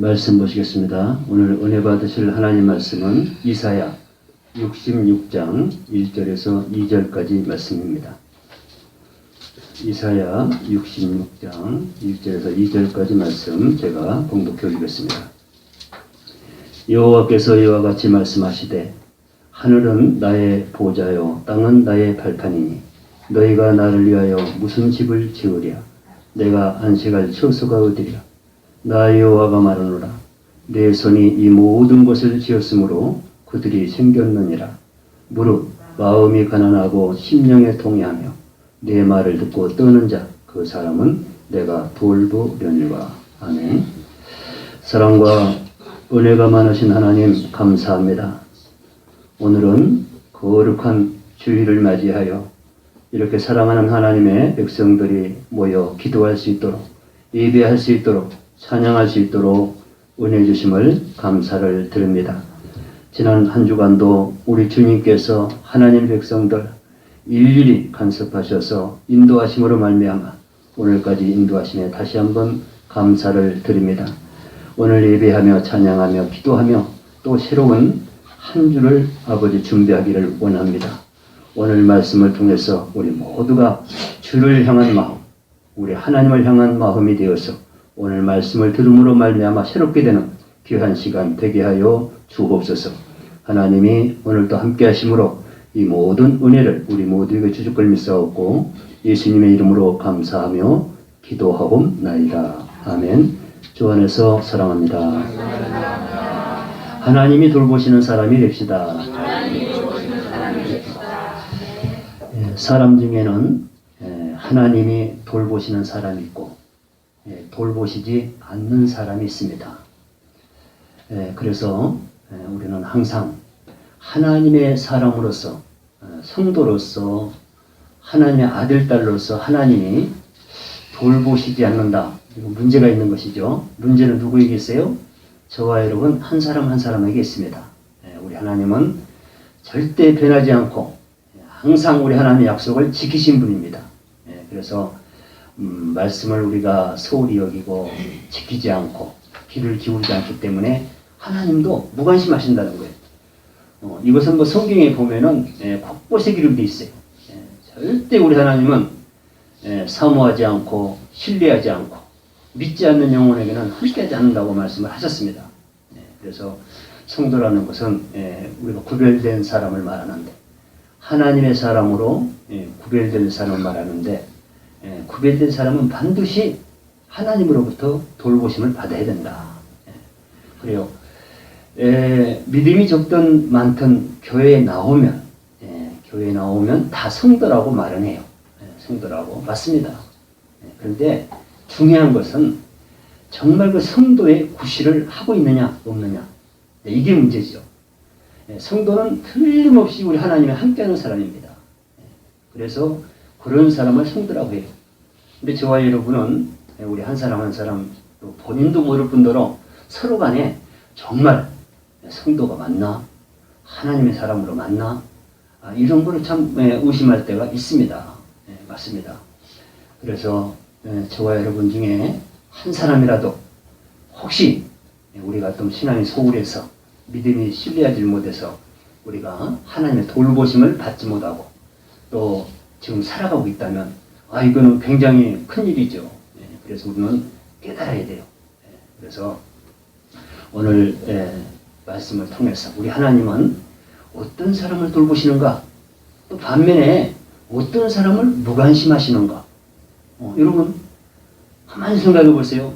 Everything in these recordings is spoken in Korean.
말씀 보시겠습니다. 오늘 은혜 받으실 하나님 말씀은 이사야 66장 1절에서 2절까지 말씀입니다. 이사야 66장 1절에서 2절까지 말씀 제가 봉독해 드리겠습니다. 여호와께서 이와 같이 말씀하시되 하늘은 나의 보좌요 땅은 나의 발판이니 너희가 나를 위하여 무슨 집을 지으랴. 내가 안식할 처소가 어디랴. 나 여호와가 말하노라. 내 손이 이 모든 것을 지었으므로 그들이 생겼느니라. 무릇 마음이 가난하고 심령에 통해하며 내 말을 듣고 떠는 자 그 사람은 내가 돌보려니와. 아멘. 사랑과 은혜가 많으신 하나님 감사합니다. 오늘은 거룩한 주일을 맞이하여 이렇게 사랑하는 하나님의 백성들이 모여 기도할 수 있도록, 예배할 수 있도록, 찬양할 수 있도록 은혜 주심을 감사를 드립니다. 지난 한 주간도 우리 주님께서 하나님 백성들 일일이 간섭하셔서 인도하심으로 말미암아 오늘까지 인도하심에 다시 한번 감사를 드립니다. 오늘 예배하며 찬양하며 기도하며 또 새로운 한 주를 아버지 준비하기를 원합니다. 오늘 말씀을 통해서 우리 모두가 주를 향한 마음, 우리 하나님을 향한 마음이 되어서 오늘 말씀을 들음으로 말미암아 새롭게 되는 귀한 시간 되게 하여 주옵소서. 하나님이 오늘도 함께 하심으로 이 모든 은혜를 우리 모두에게 주실 걸 믿사옵고 예수님의 이름으로 감사하며 기도하옵나이다. 아멘. 주 안에서 사랑합니다. 하나님이 돌보시는 사람이 됩시다. 사람 중에는 하나님이 돌보시는 사람이 있고 돌보시지 않는 사람이 있습니다. 그래서 우리는 항상 하나님의 사람으로서 성도로서 하나님의 아들, 딸로서 하나님이 돌보시지 않는다. 이거 문제가 있는 것이죠. 문제는 누구에게 있어요? 저와 여러분 한 사람 한 사람에게 있습니다. 우리 하나님은 절대 변하지 않고 항상 우리 하나님의 약속을 지키신 분입니다. 그래서 말씀을 우리가 소홀히 여기고 지키지 않고 귀를 기울이지 않기 때문에 하나님도 무관심하신다는 거예요. 이것은 성경에 보면은 곳곳에 기록되어 있어요. 절대 우리 하나님은 사모하지 않고 신뢰하지 않고 믿지 않는 영혼에게는 함께하지 않는다고 말씀을 하셨습니다. 그래서 성도라는 것은 우리가 구별된 사람을 말하는데 하나님의 사람으로 구별된 사람을 말하는데 구별된 사람은 반드시 하나님으로부터 돌보심을 받아야 된다. 그래요. 믿음이 적든 많든 교회에 나오면 다 성도라고 말은 해요. 성도라고 맞습니다. 그런데 중요한 것은 정말 그 성도의 구실을 하고 있느냐 없느냐 이게 문제죠. 성도는 틀림없이 우리 하나님과 함께하는 사람입니다. 그래서 그런 사람을 성도라고 해요. 근데 저와 여러분은 우리 한 사람 한 사람 또 본인도 모를 뿐더러 서로 간에 정말 성도가 맞나? 하나님의 사람으로 맞나? 이런 거를 참 의심할 때가 있습니다. 맞습니다. 그래서 저와 여러분 중에 한 사람이라도 혹시 우리가 좀 신앙이 소홀해서 믿음이 신뢰하지 못해서 우리가 하나님의 돌보심을 받지 못하고 또 지금 살아가고 있다면 이거는 굉장히 큰일이죠. 그래서 우리는 깨달아야 돼요. 그래서 오늘 말씀을 통해서 우리 하나님은 어떤 사람을 돌보시는가, 또 반면에 어떤 사람을 무관심하시는가. 여러분 가만히 생각해 보세요.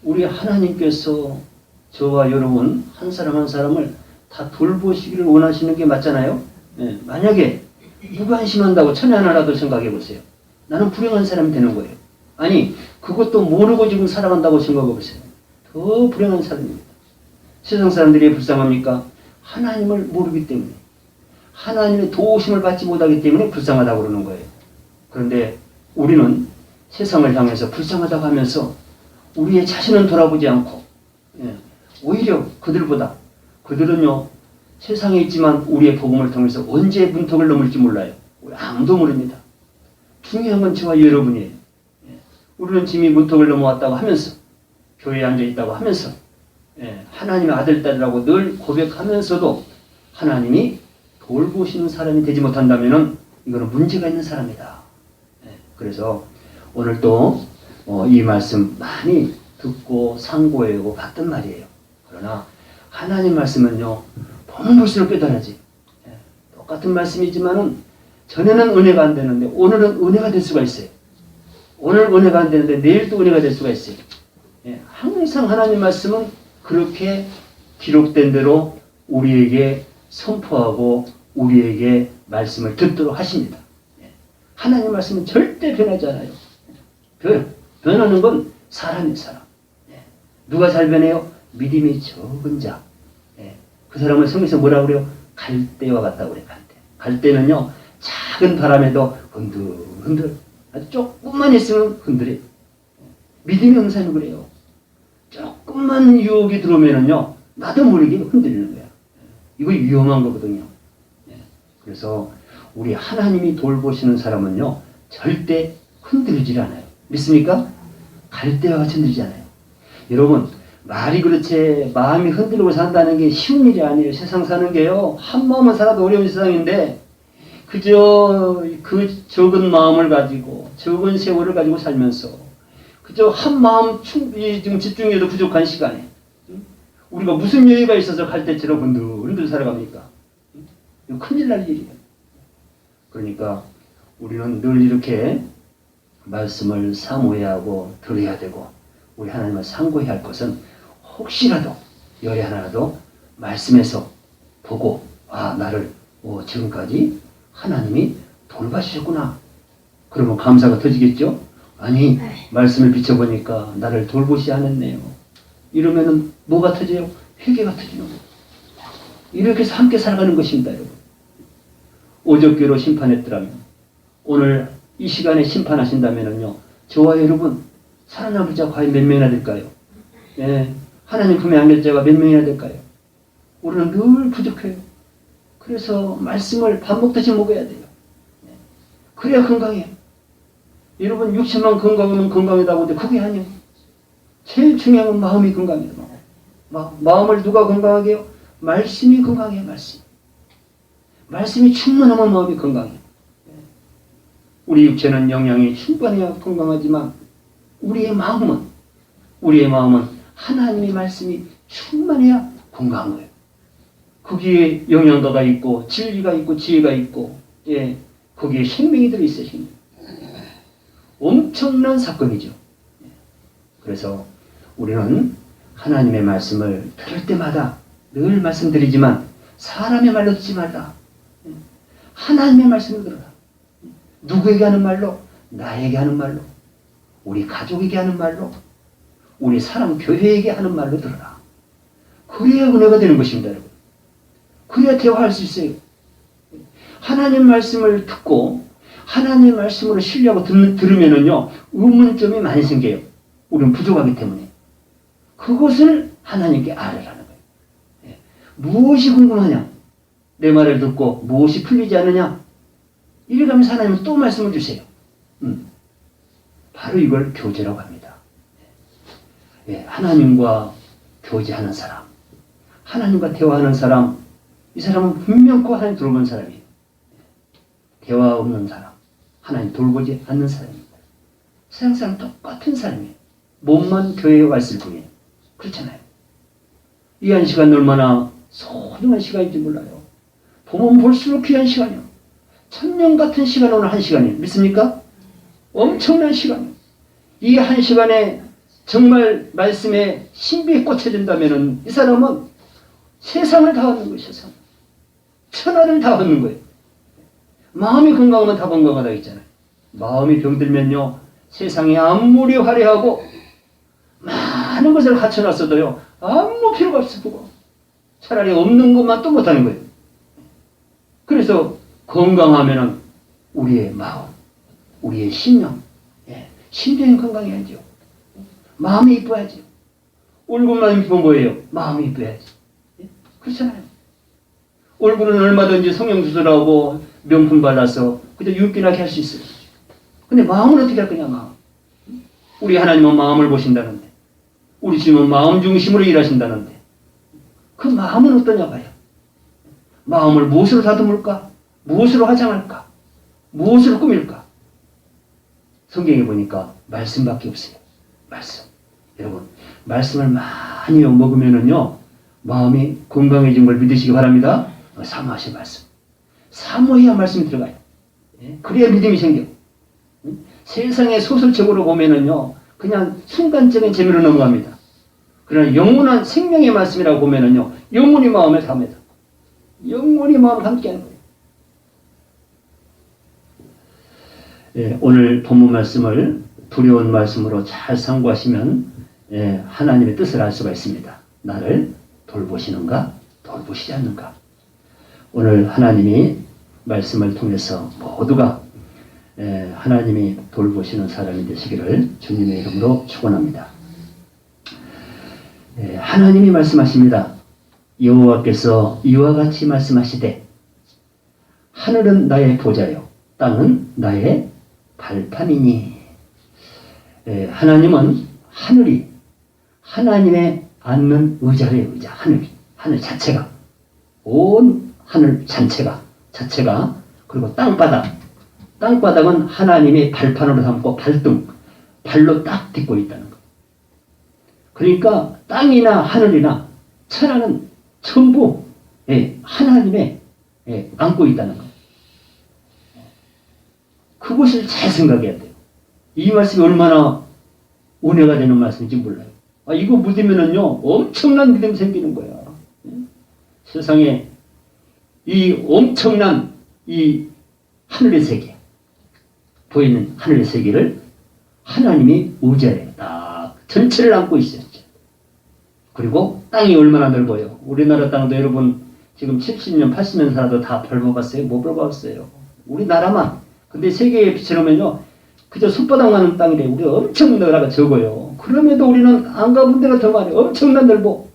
우리 하나님께서 저와 여러분 한 사람 한 사람을 다 돌보시기를 원하시는 게 맞잖아요. 만약에 무관심한다고 천에 하나라도 생각해 보세요. 나는 불행한 사람이 되는 거예요. 아니 그것도 모르고 지금 살아간다고 생각해 보세요. 더 불행한 사람입니다. 세상 사람들이 왜 불쌍합니까? 하나님을 모르기 때문에 하나님의 도우심을 받지 못하기 때문에 불쌍하다고 그러는 거예요. 그런데 우리는 세상을 향해서 불쌍하다고 하면서 우리의 자신은 돌아보지 않고 오히려 그들은요 세상에 있지만 우리의 복음을 통해서 언제 문턱을 넘을지 몰라요. 우리 아무도 모릅니다. 중요한 건 저와 여러분이에요. 우리는 지금 문턱을 넘어왔다고 하면서 교회에 앉아있다고 하면서 하나님의 아들, 딸이라고 늘 고백하면서도 하나님이 돌보시는 사람이 되지 못한다면 이거는 문제가 있는 사람이다. 그래서 오늘 또 이 말씀 많이 듣고 상고하고 봤단 말이에요. 그러나 하나님 말씀은요, 보면 볼수록 깨달아지. 똑같은 말씀이지만은 전에는 은혜가 안 되는데 오늘은 은혜가 될 수가 있어요. 오늘 은혜가 안 되는데 내일 또 은혜가 될 수가 있어요. 항상 하나님 말씀은 그렇게 기록된 대로 우리에게 선포하고 우리에게 말씀을 듣도록 하십니다. 하나님 말씀은 절대 변하지 않아요. 변하는 건 사람이 사람. 누가 잘 변해요? 믿음이 적은 자. 그 사람을 성경에서 뭐라고 그래요? 갈대와 같다고 그래요. 갈대는요, 작은 바람에도 흔들흔들, 아주 조금만 있으면 흔들어요. 믿음이 없는 사람이 그래요. 조금만 유혹이 들어오면은요, 나도 모르게 흔들리는 거야. 이거 위험한 거거든요. 그래서 우리 하나님이 돌보시는 사람은요, 절대 흔들리질 않아요. 믿습니까? 갈대와 같이 흔들리지 않아요. 여러분, 말이 그렇지 마음이 흔들리고 산다는 게 쉬운 일이 아니에요. 세상 사는 게요, 한 마음만 살아도 어려운 세상인데 그저 그 적은 마음을 가지고 적은 세월을 가지고 살면서 그저 한 마음 지금 집중해도 부족한 시간에 우리가 무슨 여유가 있어서 갈대처럼 흔들흔들 살아갑니까? 이거 큰일 날 일이에요. 그러니까 우리는 늘 이렇게 말씀을 사모해야 하고 들어야 되고 우리 하나님을 상고해야 할 것은 혹시라도 열에 하나라도 말씀에서 보고 나를 지금까지 하나님이 돌봐주셨구나. 그러면 감사가 터지겠죠? 아니 말씀을 비춰보니까 나를 돌보시 않았네요. 이러면은 뭐가 터져요? 회개가 터지는 거예요. 이렇게 해서 함께 살아가는 것입니다. 여러분. 오적교로 심판했더라면 오늘 이 시간에 심판하신다면요, 저와 여러분 살아남을 자 과연 몇 명이나 될까요? 하나님 품에 안길 자가 몇 명이나 될까요? 우리는 늘 부족해요. 그래서 말씀을 밥 먹듯이 먹어야 돼요. 그래야 건강해요. 여러분 육체만 건강하면 건강하다고 하는데 그게 아니에요. 제일 중요한 건 마음이 건강해요. 마음을 누가 건강하게 해요? 말씀이 건강해요. 말씀이 충만하면 마음이 건강해요. 우리 육체는 영양이 충분해야 건강하지만 우리의 마음은 하나님의 말씀이 충만해야 건강한 거예요. 거기에 영양가가 있고 진리가 있고 지혜가 있고 거기에 생명이 들어있어요. 생명. 엄청난 사건이죠. 그래서 우리는 하나님의 말씀을 들을 때마다 늘 말씀드리지만 사람의 말로 듣지 말라. 하나님의 말씀을 들어라. 누구에게 하는 말로? 나에게 하는 말로, 우리 가족에게 하는 말로, 우리 사람 교회에게 하는 말로 들어라. 그래야 은혜가 되는 것입니다. 여러분. 그래야 대화할 수 있어요. 하나님 말씀을 듣고 하나님 말씀으로 신뢰하고 들으면은요, 의문점이 많이 생겨요. 우리는 부족하기 때문에. 그것을 하나님께 알으라는 거예요. 무엇이 궁금하냐? 내 말을 듣고 무엇이 풀리지 않느냐? 이래가면서 하나님은 또 말씀을 주세요. 바로 이걸 교제라고 합니다. 하나님과 교제하는 사람, 하나님과 대화하는 사람, 이 사람은 분명코 하나님 돌보는 사람이에요. 대화 없는 사람, 하나님 돌보지 않는 사람입니다. 세상 사람 똑같은 사람이에요. 몸만 교회에 왔을 뿐이에요. 그렇잖아요. 이 한 시간 얼마나 소중한 시간인지 몰라요. 보면 볼수록 귀한 시간이에요. 천년 같은 시간 오늘 한 시간이에요. 믿습니까? 엄청난 시간이에요. 이 한 시간에 정말 말씀에 신비에 꽂혀진다면은 이 사람은 세상을 다 얻는 거예요. 세상. 천하를 다 얻는 거예요. 마음이 건강하면 다 건강하다 했잖아요. 마음이 병들면요, 세상이 아무리 화려하고 많은 것을 갖춰놨어도요, 아무 필요가 없어. 차라리 없는 것만 또 못하는 거예요. 그래서 건강하면은 우리의 마음, 우리의 심령, 심령이 건강해야죠. 마음이 이뻐야죠. 얼굴만 이쁘면 뭐예요? 마음이 이뻐야지. 그렇잖아요. 얼굴은 얼마든지 성형수술하고 명품 발라서 그저 윤기나게 할 수 있어요. 근데 마음은 어떻게 할 거냐, 마음. 우리 하나님은 마음을 보신다는데, 우리 주님은 마음 중심으로 일하신다는데, 그 마음은 어떠냐고요? 마음을 무엇으로 다듬을까? 무엇으로 화장할까? 무엇으로 꾸밀까? 성경에 보니까 말씀밖에 없어요. 말씀. 여러분, 말씀을 많이 먹으면은요, 마음이 건강해진 걸 믿으시기 바랍니다. 사모하신 말씀. 사모해야 말씀이 들어가요. 그래야 믿음이 생겨. 세상의 소설책으로 보면은요, 그냥 순간적인 재미로 넘어갑니다. 그러나 영원한 생명의 말씀이라고 보면은요, 영원히 마음에 담니다. 영원히 마음 함께 하는 거예요. 오늘 본문 말씀을 두려운 말씀으로 잘 상고하시면 하나님의 뜻을 알 수가 있습니다. 나를 돌보시는가? 돌보시지 않는가? 오늘 하나님이 말씀을 통해서 모두가 하나님이 돌보시는 사람이 되시기를 주님의 이름으로 축원합니다. 하나님이 말씀하십니다. 여호와께서 이와 같이 말씀하시되 하늘은 나의 보좌요 땅은 나의 발판이니. 하나님은 하늘이 하나님의 앉는 의자의 의자, 하늘 자체가, 온 하늘 자체가, 그리고 땅바닥은 하나님의 발판으로 삼고 발로 딱 딛고 있다는 것. 그러니까 땅이나 하늘이나 천하는 전부 하나님의 안고 있다는 것. 그것을 잘 생각해야 돼요. 이 말씀이 얼마나 은혜가 되는 말씀인지 몰라요. 이거 믿으면은요, 엄청난 믿음 생기는 거야. 세상에 이 엄청난 이 하늘의 세계, 보이는 하늘의 세계를 하나님이 의자에 딱 전체를 안고 있어요. 그리고 땅이 얼마나 넓어요. 우리나라 땅도 여러분 지금 70년, 80년 살아도 다 밟아봤어요? 못 밟아봤어요. 우리나라만. 근데 세계에 비춰놓으면요, 그저 손바닥만한 땅이래. 우리 엄청 나라가 적어요. 그럼에도 우리는 안 가본 데가 더 많아요. 엄청난 넓어.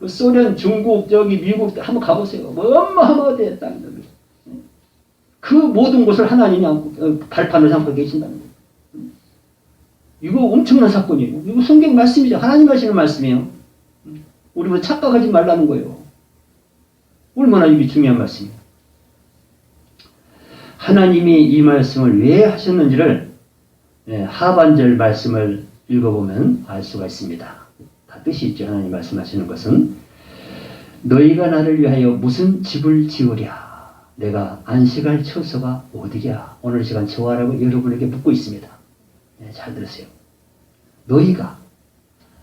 소련, 중국, 저기 미국 한번 가보세요. 어마어마하대 땅들. 그 모든 곳을 하나님이 안고, 발판을 삼고 계신다는 거예요. 이거 엄청난 사건이에요. 이거 성경 말씀이죠. 하나님 하시는 말씀이에요. 우리 뭐 착각하지 말라는 거예요. 얼마나 이게 중요한 말씀이에요. 하나님이 이 말씀을 왜 하셨는지를 하반절 말씀을 읽어보면 알 수가 있습니다. 다 뜻이 있죠. 하나님 말씀하시는 것은 너희가 나를 위하여 무슨 집을 지으랴. 내가 안식할 처소가 어디랴. 오늘 시간 저하라고 여러분에게 묻고 있습니다. 잘 들으세요. 너희가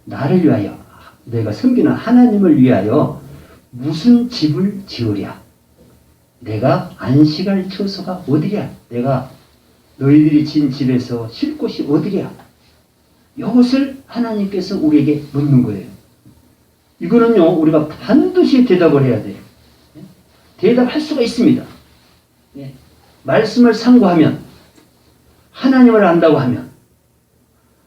나를 위하여, 내가 섬기는 하나님을 위하여 무슨 집을 지으랴. 내가 안식할 처소가 어디랴. 내가 너희들이 지은 집에서 쉴 곳이 어디랴. 이것을 하나님께서 우리에게 묻는 거예요. 이거는요, 우리가 반드시 대답을 해야 돼요. 대답할 수가 있습니다. 말씀을 상고하면, 하나님을 안다고 하면,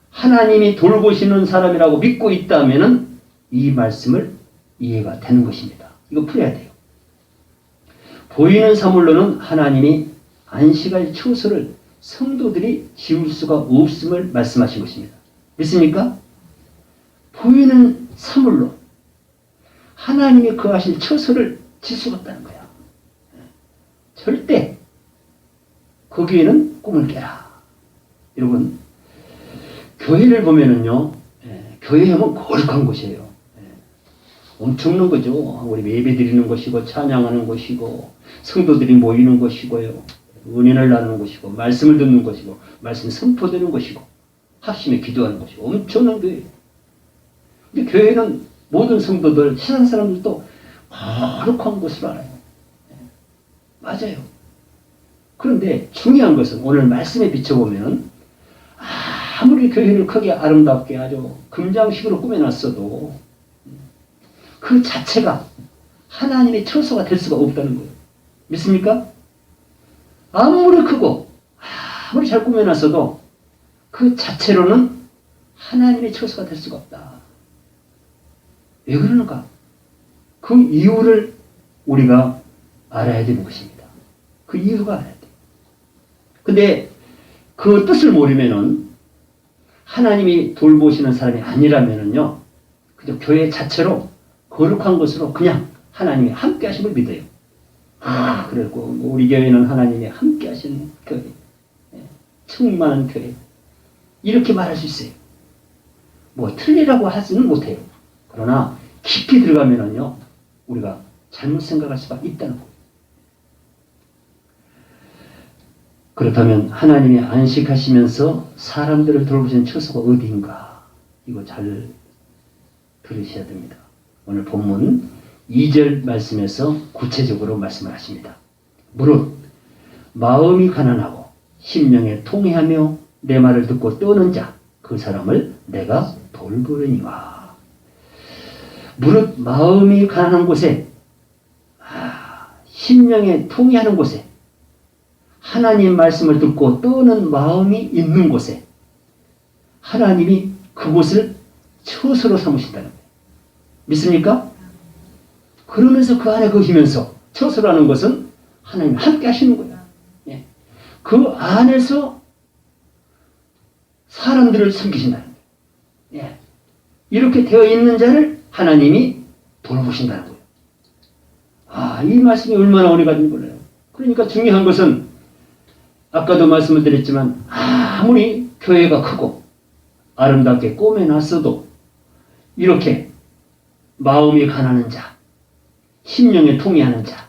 하나님이 돌보시는 사람이라고 믿고 있다면 이 말씀을 이해가 되는 것입니다. 이거 풀어야 돼요. 보이는 사물로는 하나님이 안식할 처소를 성도들이 지을 수가 없음을 말씀하신 것입니다. 믿습니까? 보이는 사물로 하나님이 거하실 처소를 질 수가 없다는 거야. 절대 거기에는 꿈을 깨라. 여러분, 교회를 보면은요, 교회 하면 거룩한 곳이에요. 엄청난 거죠. 우리 예배 드리는 것이고, 찬양하는 것이고, 성도들이 모이는 것이고요. 은혜를 나누는 것이고, 말씀을 듣는 것이고, 말씀 선포되는 것이고, 합심에 기도하는 것이고, 엄청난 교회예요. 근데 교회는 모든 성도들, 세상 사람들도 거룩한 것으로 알아요. 맞아요. 그런데 중요한 것은 오늘 말씀에 비춰보면 아무리 교회를 크게 아름답게 아주 금장식으로 꾸며놨어도 그 자체가 하나님의 처소가 될 수가 없다는 거예요. 믿습니까? 아무리 크고 아무리 잘 꾸며놨어도 그 자체로는 하나님의 처소가 될 수가 없다. 왜 그러는가? 그 이유를 우리가 알아야 되는 것입니다. 그 이유가 알아야 돼. 근데 그 뜻을 모르면은 하나님이 돌보시는 사람이 아니라면은요, 그저 교회 자체로 거룩한 것으로 그냥 하나님이 함께 하심을 믿어요. 그랬고 우리 교회는 하나님이 함께 하시는 교회, 충만한 교회, 이렇게 말할 수 있어요. 뭐 틀리라고 하지는 못해요. 그러나 깊이 들어가면은요, 우리가 잘못 생각할 수가 있다는 거예요. 그렇다면 하나님이 안식하시면서 사람들을 돌보시는 처소가 어디인가? 이거 잘 들으셔야 됩니다. 오늘 본문 2절 말씀에서 구체적으로 말씀을 하십니다. 무릇 마음이 가난하고 심령에 통회하며 내 말을 듣고 떠는 자, 그 사람을 내가 돌보려니와. 무릇 마음이 가난한 곳에, 심령에 통회하는 곳에, 하나님 말씀을 듣고 떠는 마음이 있는 곳에 하나님이 그곳을 처소로 삼으신다는 거예요. 믿습니까? 그러면서 그 안에 거히면서, 처소라는 것은 하나님 함께 하시는 거예요. 예. 그 안에서 사람들을 섬기신다는 거예요. 예. 이렇게 되어 있는 자를 하나님이 돌보신다는 거예요. 이 말씀이 얼마나 오래가는지 몰라요. 그러니까 중요한 것은 아까도 말씀을 드렸지만 아무리 교회가 크고 아름답게 꾸며놨어도 이렇게 마음이 가난한 자, 심령에 통회하는 자,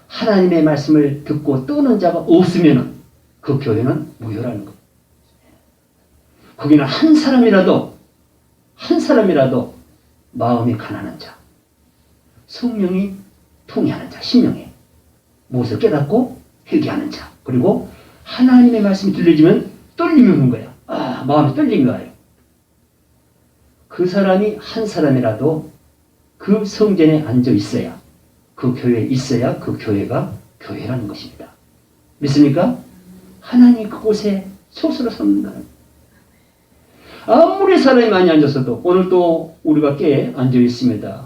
하나님의 말씀을 듣고 떠는 자가 없으면 그 교회는 무효라는 거예요. 거기는 한 사람이라도 마음이 가난한 자, 성령이 통회하는 자, 심령에 무엇을 깨닫고 회개하는 자, 그리고 하나님의 말씀이 들려지면 떨림이 오는 거야. 마음이 떨린 거예요. 그 사람이 한 사람이라도 그 성전에 앉아 있어야, 그 교회에 있어야 그 교회가 교회라는 것입니다. 믿습니까? 하나님 그곳에 처소로 삼는다는. 아무리 사람이 많이 앉았어도, 오늘 또 우리가 꽤 앉아 있습니다.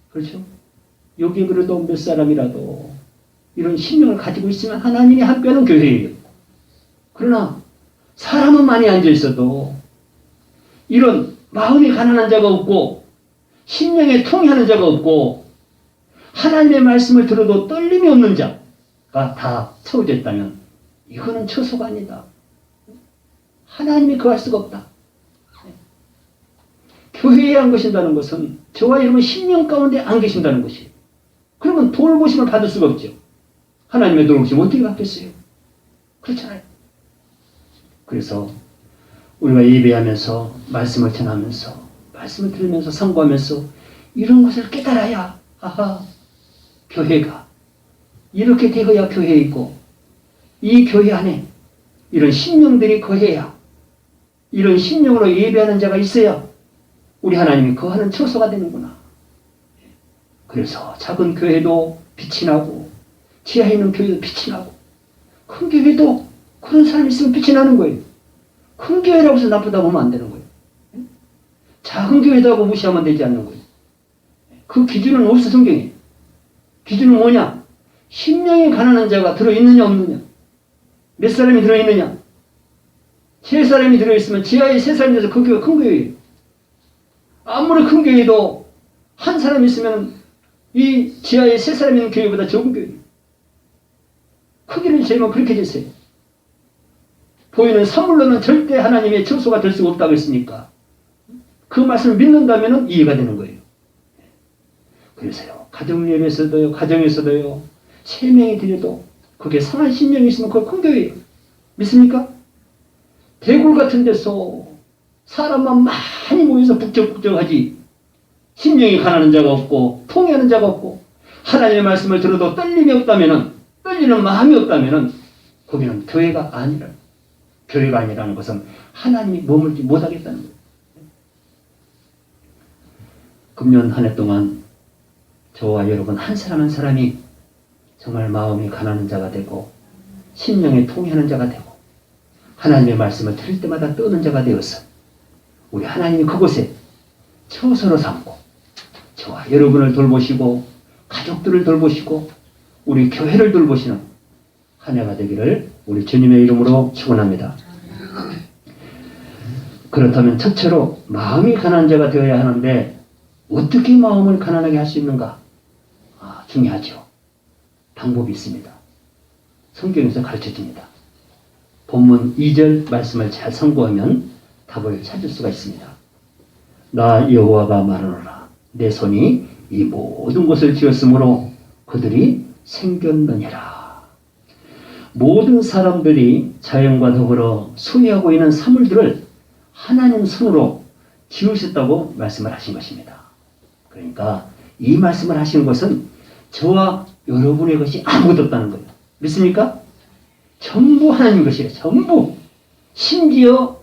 그렇죠? 여기 그래도 몇 사람이라도 이런 심령을 가지고 있으면 하나님이 함께하는 교회예요. 그러나 사람은 많이 앉아 있어도 이런 마음이 가난한 자가 없고 심령에 통회하는 자가 없고 하나님의 말씀을 들어도 떨림이 없는 자가 다 채워져 있다면 이거는 처소가 아니다. 하나님이 거할 수가 없다. 교회에 안 계신다는 것은 저와 여러분 심령 가운데 안 계신다는 것이에요. 그러면 돌보심을 받을 수가 없죠. 하나님의 돌보심 어떻게 받겠어요? 그렇잖아요. 그래서 우리가 예배하면서 말씀을 전하면서 말씀을 들으면서 선고하면서 이런 것을 깨달아야 교회가 이렇게 되어야 교회이고 이 교회 안에 이런 심령들이 거해야 이런 심령으로 예배하는 자가 있어야 우리 하나님이 거하는 처소가 되는구나. 그래서 작은 교회도 빛이 나고 지하에 있는 교회도 빛이 나고 큰 교회도 그런 사람이 있으면 빛이 나는 거예요. 큰 교회라고 해서 나쁘다 보면 안 되는 거예요. 작은 교회다고 무시하면 되지 않는 거예요. 그 기준은 없어, 성경에. 기준은 뭐냐? 심령이 가난한 자가 들어있느냐 없느냐? 몇 사람이 들어있느냐? 3사람이 들어있으면 지하에 3사람이 돼서 그 교회가 큰 교회예요. 아무리 큰 교회도 한 사람이 있으면 이 지하에 3사람이 있는 교회보다 적은 교회예요. 크기를 재면 그렇게 됐어요. 보이는 사물로는 절대 하나님의 처소가 될 수가 없다고 했으니까 그 말씀을 믿는다면 이해가 되는 거예요. 그래서요, 가정예배에서도요, 가정에서도요, 3명이 드려도 그게 상한 심령이 있으면 그거 큰 교회예요. 믿습니까? 대굴 같은 데서 사람만 많이 모여서 북적북적하지 심령이 가난한 자가 없고 통회하는 자가 없고 하나님의 말씀을 들어도 떨림이 없다면은, 떨리는 마음이 없다면은 거기는 교회가 아니라, 교회가 아니라는 것은 하나님이 머물지 못하겠다는 거예요. 금년 한 해 동안 저와 여러분 한 사람 한 사람이 정말 마음이 가난한 자가 되고 심령에 통회하는 자가 되고 하나님의 말씀을 들을 때마다 떠는 자가 되어서 우리 하나님이 그곳에 처소로 삼고 저와 여러분을 돌보시고 가족들을 돌보시고 우리 교회를 돌보시는 한 해가 되기를 우리 주님의 이름으로 축원합니다. 그렇다면 첫째로 마음이 가난한 자가 되어야 하는데 어떻게 마음을 가난하게 할 수 있는가? 중요하죠. 방법이 있습니다. 성경에서 가르쳐줍니다. 본문 2절 말씀을 잘 참고하면 답을 찾을 수가 있습니다. 나 여호와가 말하노라. 내 손이 이 모든 것을 지었으므로 그들이 생겼느니라. 모든 사람들이 자연과 더불어 소유하고 있는 사물들을 하나님 손으로 지으셨다고 말씀을 하신 것입니다. 그러니까 이 말씀을 하신 것은 저와 여러분의 것이 아무것도 없다는 거예요. 믿습니까? 전부 하나님 것이에요. 전부. 심지어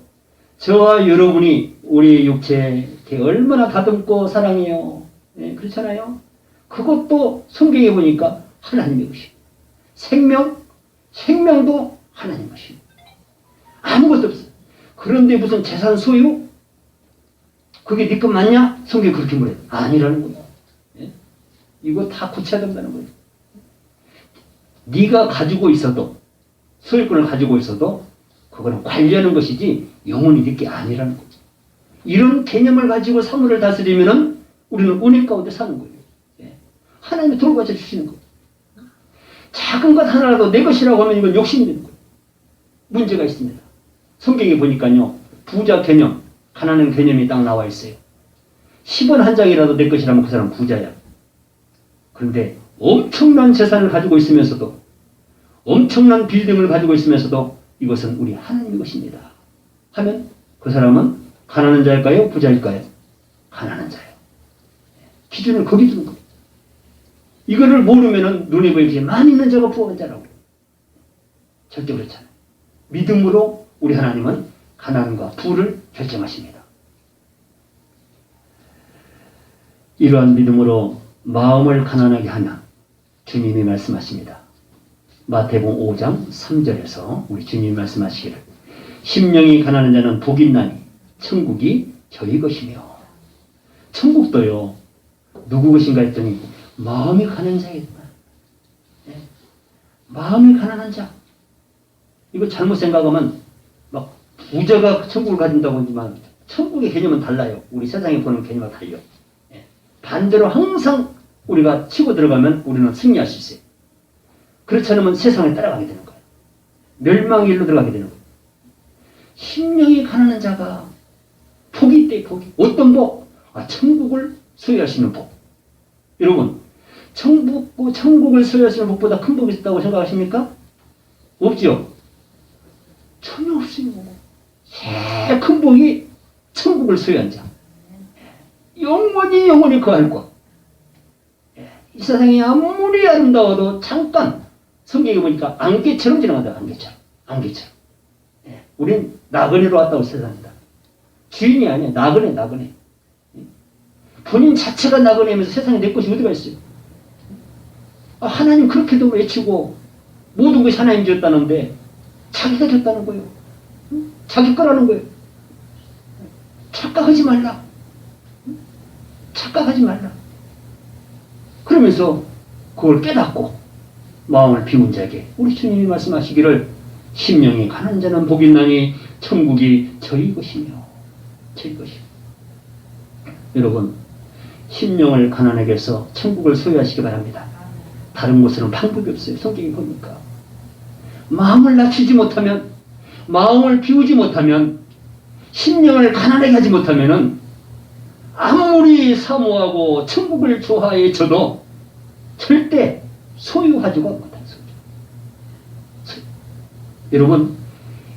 저와 여러분이 우리 육체에 얼마나 다듬고 사랑해요. 네, 그렇잖아요. 그것도 성경에 보니까 하나님의 것이에요. 생명도 하나님 것이에요. 아무것도 없어요. 그런데 무슨 재산 소유? 그게 네 것 맞냐? 성경이 그렇게 말해요. 아니라는 거예요. 네? 이거 다 고쳐야 된다는 거예요. 네가 가지고 있어도, 소유권을 가지고 있어도 그거는 관리하는 것이지 영원히 네 게 아니라는 거죠. 이런 개념을 가지고 사물을 다스리면은 우리는 은혜 가운데 사는 거예요. 예. 하나님이 돌보아 주시는 거예요. 작은 것 하나라도 내 것이라고 하면 이건 욕심이 되는 거예요. 문제가 있습니다. 성경에 보니까요, 부자 개념, 가난한 개념이 딱 나와 있어요. 10원 한 장이라도 내 것이라면 그 사람은 부자야. 그런데 엄청난 재산을 가지고 있으면서도, 엄청난 빌딩을 가지고 있으면서도 이것은 우리 하나님의 것입니다 하면 그 사람은 가난한 자일까요? 부자일까요? 가난한 자예요. 기준을 거기 두는 거예요. 이거를 모르면은 눈에 보이지 많이 있는 자가 부한 자라고. 절대 그렇잖아요. 믿음으로 우리 하나님은 가난과 부를 결정하십니다. 이러한 믿음으로 마음을 가난하게 하면 주님이 말씀하십니다. 마태복음 5장 3절에서 우리 주님이 말씀하시기를 심령이 가난한 자는 복이 있나니 천국이 저희 것이며. 천국도요 누구 것인가 했더니 마음이 가난한 자이다. 네. 마음이 가난한 자. 이거 잘못 생각하면 막 부자가 천국을 가진다고 하지만 천국의 개념은 달라요. 우리 세상에 보는 개념과 달라요. 네. 반대로 항상 우리가 치고 들어가면 우리는 승리할 수 있어요. 그렇지 않으면 세상에 따라가게 되는 거예요. 멸망의 일로 들어가게 되는 거예요. 심령이 가난한 자가 복이 있대, 복이. 어떤 복? 천국을 소유할 수 있는 복. 여러분, 천국을 소유할 수 있는 복보다 큰 복이 있다고 생각하십니까? 없죠? 전혀 없어요. 제일 큰 복이 천국을 소유한 자. 영원히 거할 것. 이 세상이 아무리 아름다워도 잠깐 성경에 보니까 안개처럼 지나간다. 안개처럼. 예, 우린 나그네로 왔다고 세상이다. 주인이 아니야. 나그네. 본인 자체가 나그네면서 세상에 내 것이 어디가 있어요? 하나님 그렇게도 외치고 모든 것이 하나님 줬다는데 자기가 줬다는 거예요. 자기 거라는 거예요. 착각하지 말라. 그러면서 그걸 깨닫고 마음을 비운 자에게 우리 주님이 말씀하시기를 심령이 가난한 자는 복이 있나니 천국이 저희 것이며. 여러분, 심령을 가난하게 해서 천국을 소유하시기 바랍니다. 다른 곳으로는 방법이 없어요. 성경이 보니까 마음을 낮추지 못하면, 마음을 비우지 못하면, 심령을 가난하게 하지 못하면은 아무리 사모하고 천국을 좋아해 줘도 절대 소유하지가 못한 소유. 여러분,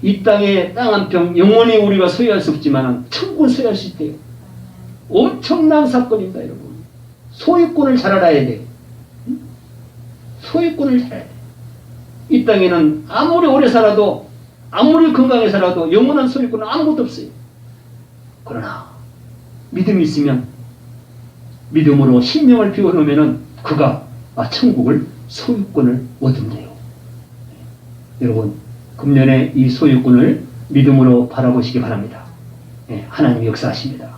이 땅에 땅 한 평 영원히 우리가 소유할 수 없지만 천국을 소유할 수 있대요. 엄청난 사건입니다, 여러분. 소유권을 잘 알아야 돼요. 소유권을 잘 알아야 돼요. 이 땅에는 아무리 오래 살아도, 아무리 건강해 살아도 영원한 소유권은 아무것도 없어요. 그러나 믿음이 있으면, 믿음으로 심령을 비워놓으면 그가 천국을 소유권을 얻은대요. 여러분, 금년에 이 소유권을 믿음으로 바라보시기 바랍니다. 하나님이 역사하십니다.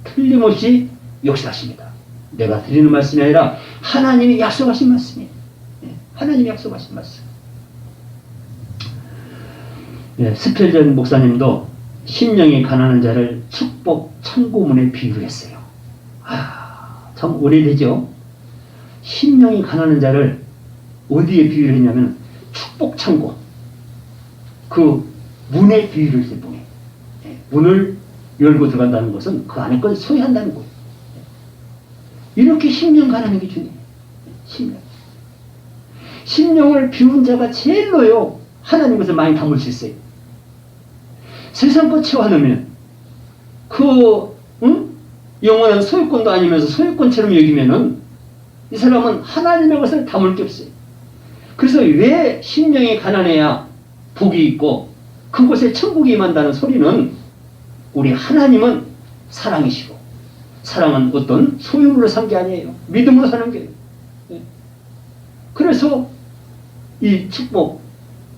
틀림없이 역사하십니다. 내가 드리는 말씀이 아니라 하나님이 약속하신 말씀이에요. 하나님이 약속하신 말씀. 스펠전 목사님도 심령이 가난한 자를 축복 창고문에 비유를 했어요. 참 오래되죠. 심령이 가난한 자를 어디에 비유를 했냐면 축복창고, 그 문에 비유를 했어요. 문에. 문을 열고 들어간다는 것은 그 안에 걸 소유한다는 거예요. 이렇게 심령 가난한 게 중요해요. 심령을 비운 자가 제일로요 하나님 것을 많이 담을 수 있어요. 세상 것 채워놓으면 영원한 소유권도 아니면서 소유권처럼 여기면은 이 사람은 하나님의 것을 담을 게 없어요. 그래서 왜 심령이 가난해야 복이 있고 그곳에 천국이 임한다는 소리는, 우리 하나님은 사랑이시고, 사랑은 어떤 소유물로 산 게 아니에요. 믿음으로 사는 거예요. 그래서 이 축복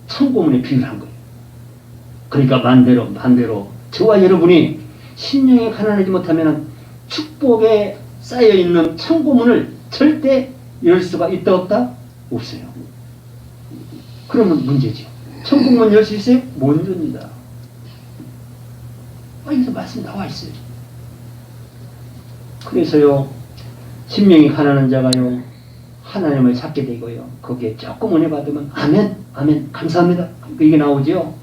창고문에 비유를 한 거예요. 그러니까 반대로 저와 여러분이 심령이 가난하지 못하면 축복에 쌓여있는 창고문을 절대 열 수가 있다 없다? 없어요. 그러면 문제죠. 천국문 열 수 있어요? 못 엽니다. 여기서 말씀 나와 있어요. 그래서요, 심령이 가난한 자가요 하나님을 찾게 되고요, 거기에 조금 은혜 받으면 아멘 감사합니다, 이게 나오죠.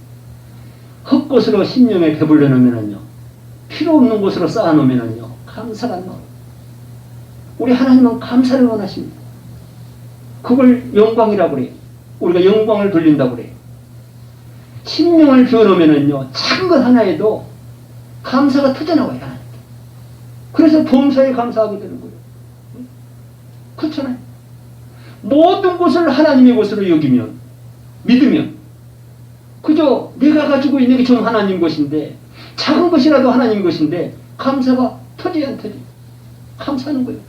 헛것으로 심령에 배불러 놓으면요, 필요 없는 곳으로 쌓아 놓으면요 감사가 안 나와요. 우리 하나님은 감사를 원하십니다. 그걸 영광이라고 그래요. 우리가 영광을 돌린다고 그래요. 심령을 비워놓으면요 작은 것 하나에도 감사가 터져나와요. 하나님. 그래서 범사에 감사하게 되는 거예요. 그렇잖아요. 모든 것을 하나님의 것으로 여기면, 믿으면, 그저 내가 가지고 있는 게 좀 하나님 것인데, 작은 것이라도 하나님 것인데 감사가 터져야 안 터져. 감사하는 거예요.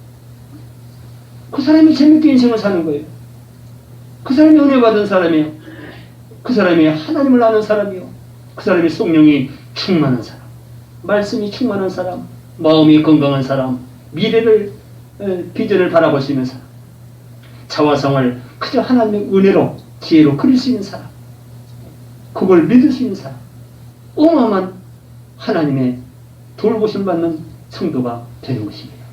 그 사람이 재밌게 인생을 사는 거예요. 그 사람이 은혜 받은 사람이에요. 그 사람이 하나님을 아는 사람이요. 그 사람이 성령이 충만한 사람, 말씀이 충만한 사람, 마음이 건강한 사람, 미래를 비전을 바라볼 수 있는 사람, 자화성을 그저 하나님의 은혜로 지혜로 그릴 수 있는 사람, 그걸 믿을 수 있는 사람, 어마어마한 하나님의 돌보심 받는 성도가 되는 것입니다.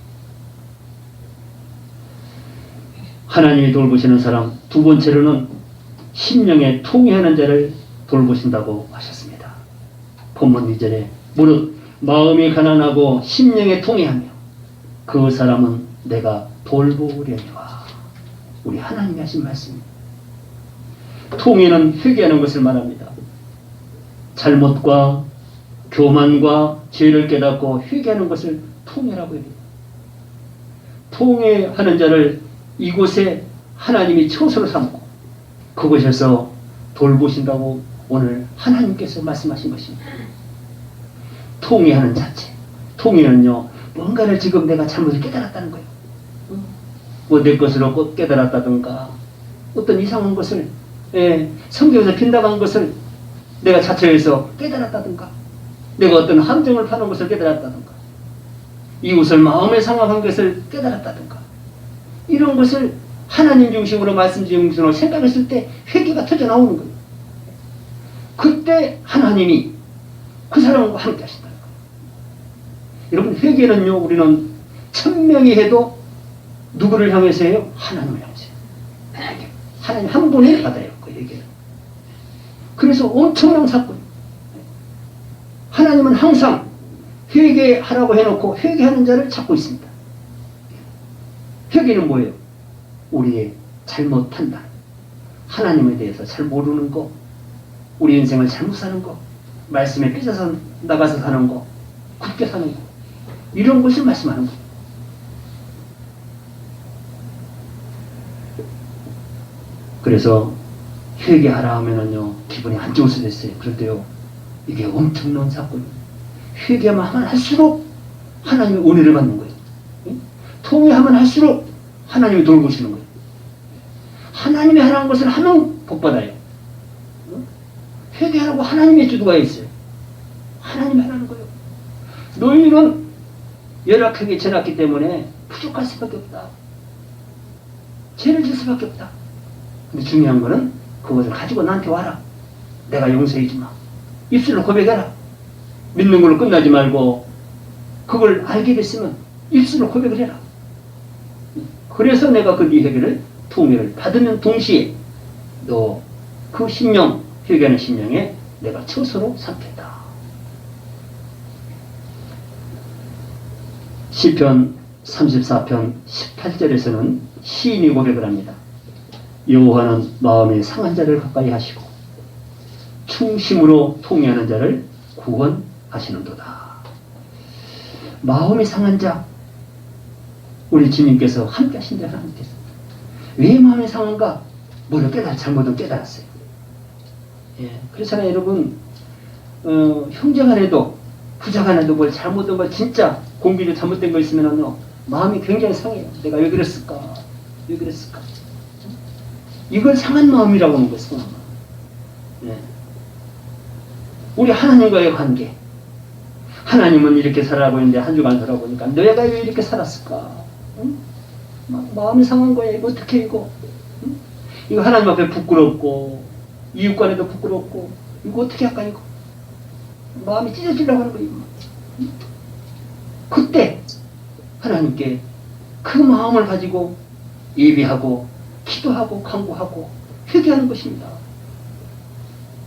하나님이 돌보시는 사람, 두 번째로는 심령에 통회하는 자를 돌보신다고 하셨습니다. 본문 2절에 무릇 마음이 가난하고 심령에 통회하며 그 사람은 내가 돌보려니와. 우리 하나님이 하신 말씀입니다. 통회는 회개하는 것을 말합니다. 잘못과 교만과 죄를 깨닫고 회개하는 것을 통회라고 합니다. 통회하는 자를 이곳에 하나님이 처소로 삼고 그곳에서 돌보신다고 오늘 하나님께서 말씀하신 것입니다. 통회하는 자체. 통회는요, 뭔가를 지금 내가 잘못을 깨달았다는 거예요. 뭐 내 것으로 깨달았다든가, 어떤 이상한 것을, 성경에서 빈당한 것을 내가 자처해서 깨달았다든가, 내가 어떤 함정을 파는 것을 깨달았다든가, 이웃을 마음에 상합한 것을 깨달았다든가, 이런 것을 하나님 중심으로, 말씀 중심으로 생각했을 때 회개가 터져 나오는 거예요. 그때 하나님이 그 사람과 함께 하신다는 거예요. 여러분, 회개는요, 우리는 1000명이 해도 누구를 향해서 해요? 하나님을 향해서 해요. 하나님 한 분이 받아요, 그 회개는. 그래서 엄청난 사건. 하나님은 항상 회개하라고 해놓고 회개하는 자를 찾고 있습니다. 회개는 뭐예요? 우리의 잘못 판단, 하나님에 대해서 잘 모르는 거, 우리 인생을 잘못 사는 거, 말씀에 삐져서 나가서 사는 거, 굳게 사는 거, 이런 것을 말씀하는 거예요. 그래서 회개하라 하면은요, 기분이 안 좋을 수도 있어요. 그런데요, 이게 엄청난 사건이에요. 회개하면 할수록 하나님의 은혜를 받는 거예요. 통회하면 할수록 하나님이 돌보시는 거예요. 하나님이 하라는 것을 하면 복받아요. 회개하라고 하나님의 주도가 있어요. 하나님이 하라는 거예요. 너희는 열악하게 지났기 때문에 부족할 수밖에 없다. 죄를 질 수밖에 없다. 근데 중요한 거는 그것을 가지고 나한테 와라. 내가 용서해 주마. 입술로 고백해라. 믿는 걸로 끝나지 말고 그걸 알게 됐으면 입술로 고백을 해라. 그래서 내가 그 네 회개를 통회를 받으면 동시에 너 그 심령, 회개하는 심령에 내가 처소로 삼겠다. 시편 34편 18절에서는 시인이 고백을 합니다. 여호와는 마음에 상한 자를 가까이 하시고 충심으로 통회하는 자를 구원하시는도다. 마음이 상한 자, 우리 주님께서 함께 하신다. 하나님께서 왜 마음이 상한가? 뭐를 잘못은 깨달았어요. 예, 그렇잖아요 여러분. 형제간에도 부자간에도 뭘 잘못된 거, 진짜 공비도 잘못된 거 있으면요 마음이 굉장히 상해요. 내가 왜 그랬을까? 왜 그랬을까? 이걸 상한 마음이라고 하는 거예요. 상한 마음. 예. 우리 하나님과의 관계, 하나님은 이렇게 살아가고 있는데 한 주간 살아보니까 내가 왜 이렇게 살았을까? 응? 마음이 상한 거야. 이거 어떻게 이거? 응? 이거 하나님 앞에 부끄럽고 이웃간에도 부끄럽고 이거 어떻게 할까 이거? 마음이 찢어지려고 하는 거예요. 응? 그때 하나님께 그 마음을 가지고 예배하고 기도하고 간구하고 회개하는 것입니다.